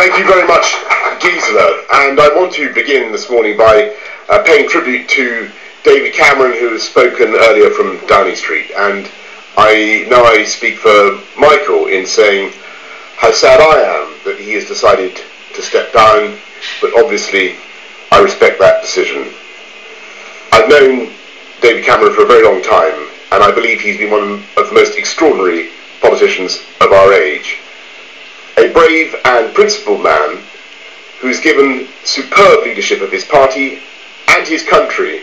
Thank you very much, Gisela. And I want to begin this morning by paying tribute to David Cameron, who has spoken earlier from Downing Street. And I know I speak for Michael in saying how sad I am that he has decided to step down, but obviously I respect that decision. I've known David Cameron for a very long time, and I believe he's been one of the most extraordinary politicians of our age. A brave and principled man who's given superb leadership of his party and his country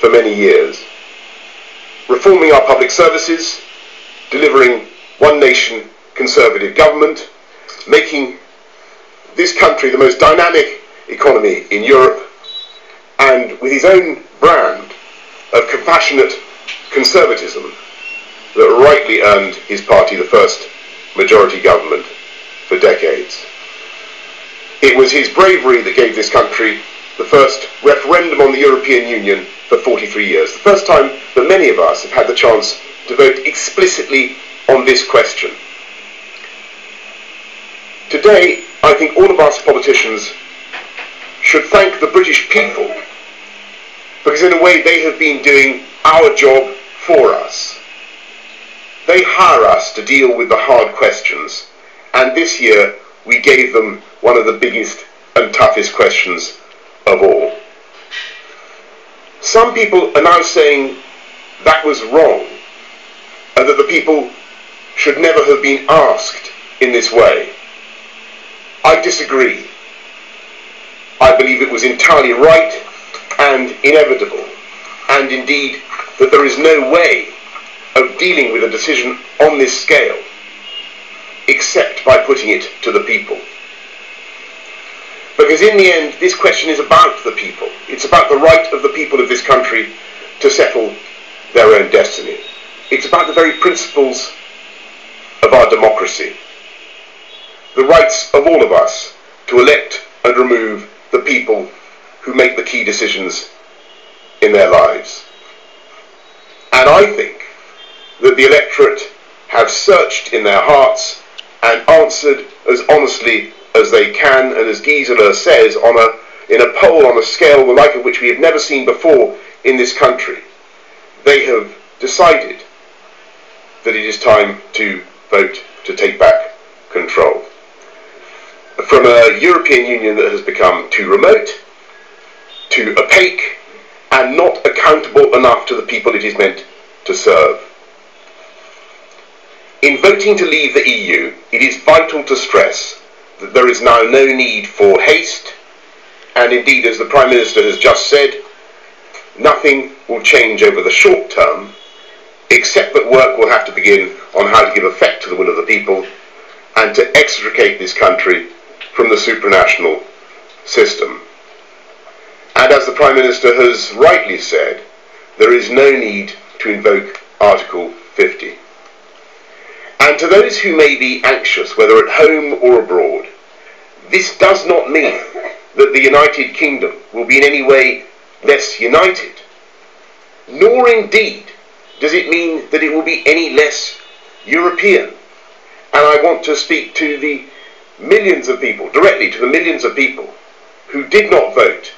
for many years, reforming our public services, delivering one nation conservative government, making this country the most dynamic economy in Europe, and with his own brand of compassionate conservatism that rightly earned his party the first majority government for decades. It was his bravery that gave this country the first referendum on the European Union for 43 years, the first time that many of us have had the chance to vote explicitly on this question. Today, I think all of us politicians should thank the British people, because in a way they have been doing our job for us. They hire us to deal with the hard questions, and this year we gave them one of the biggest and toughest questions of all. Some people are now saying that was wrong, and that the people should never have been asked in this way. I disagree. I believe it was entirely right and inevitable, and indeed that there is no way of dealing with a decision on this scale except by putting it to the people. Because in the end, this question is about the people. It's about the right of the people of this country to settle their own destiny. It's about the very principles of our democracy. The rights of all of us to elect and remove the people who make the key decisions in their lives. And I think that the electorate have searched in their hearts and answered as honestly as they can, and as Gisela says, in a poll on a scale the like of which we have never seen before in this country. They have decided that it is time to vote to take back control from a European Union that has become too remote, too opaque, and not accountable enough to the people it is meant to serve. In voting to leave the EU, it is vital to stress that there is now no need for haste, and indeed, as the Prime Minister has just said, nothing will change over the short term, except that work will have to begin on how to give effect to the will of the people and to extricate this country from the supranational system. And as the Prime Minister has rightly said, there is no need to invoke Article 50. And to those who may be anxious, whether at home or abroad, this does not mean that the United Kingdom will be in any way less united, nor indeed does it mean that it will be any less European. And I want to speak to the millions of people, directly to the millions of people who did not vote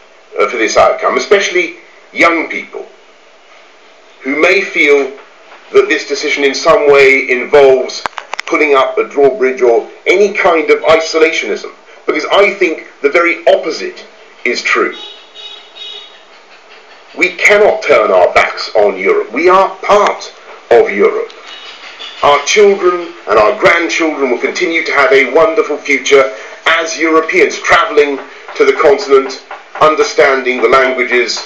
for this outcome, especially young people, who may feel that this decision in some way involves putting up a drawbridge or any kind of isolationism, because I think the very opposite is true. We cannot turn our backs on Europe. We are part of Europe. Our children and our grandchildren will continue to have a wonderful future as Europeans, travelling to the continent, understanding the languages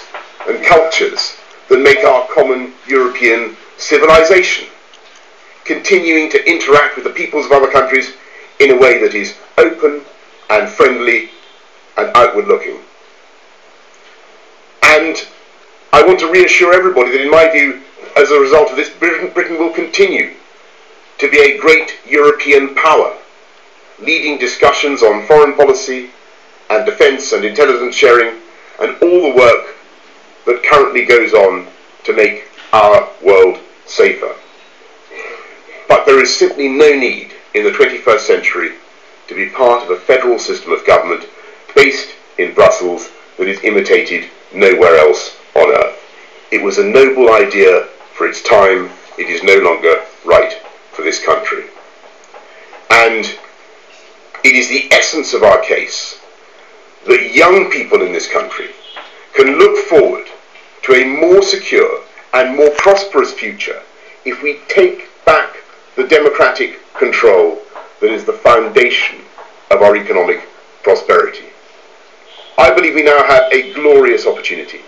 and cultures that make our common European civilization, continuing to interact with the peoples of other countries in a way that is open and friendly and outward looking. And I want to reassure everybody that in my view, as a result of this, Britain will continue to be a great European power, leading discussions on foreign policy and defence and intelligence sharing and all the work that currently goes on to make our world safer. But there is simply no need in the 21st century to be part of a federal system of government based in Brussels that is imitated nowhere else on earth. It was a noble idea for its time. It is no longer right for this country. And it is the essence of our case that young people in this country can look forward to a more secure and more prosperous future if we take back the democratic control that is the foundation of our economic prosperity. I believe we now have a glorious opportunity.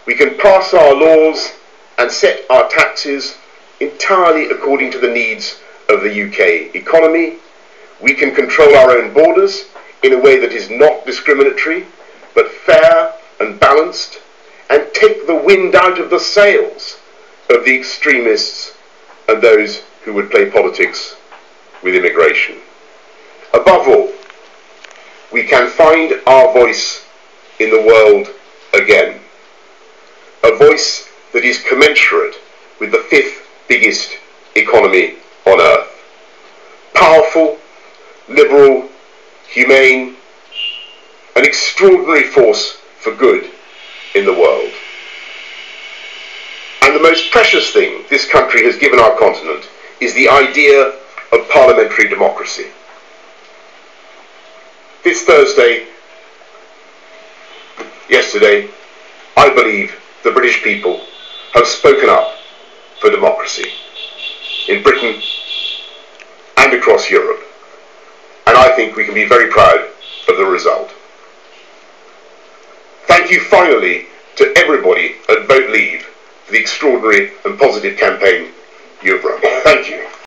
We can pass our laws and set our taxes entirely according to the needs of the UK economy. We can control our own borders in a way that is not discriminatory, but fair and balanced, and take the wind out of the sails of the extremists and those who would play politics with immigration. Above all, we can find our voice in the world again. A voice that is commensurate with the fifth biggest economy on earth. Powerful, liberal, humane, an extraordinary force for good in the world. And the most precious thing this country has given our continent is the idea of parliamentary democracy. This Thursday, yesterday, I believe the British people have spoken up for democracy in Britain and across Europe. And I think we can be very proud of the result. Thank you finally to everybody at Vote Leave for the extraordinary and positive campaign you have run. Thank you.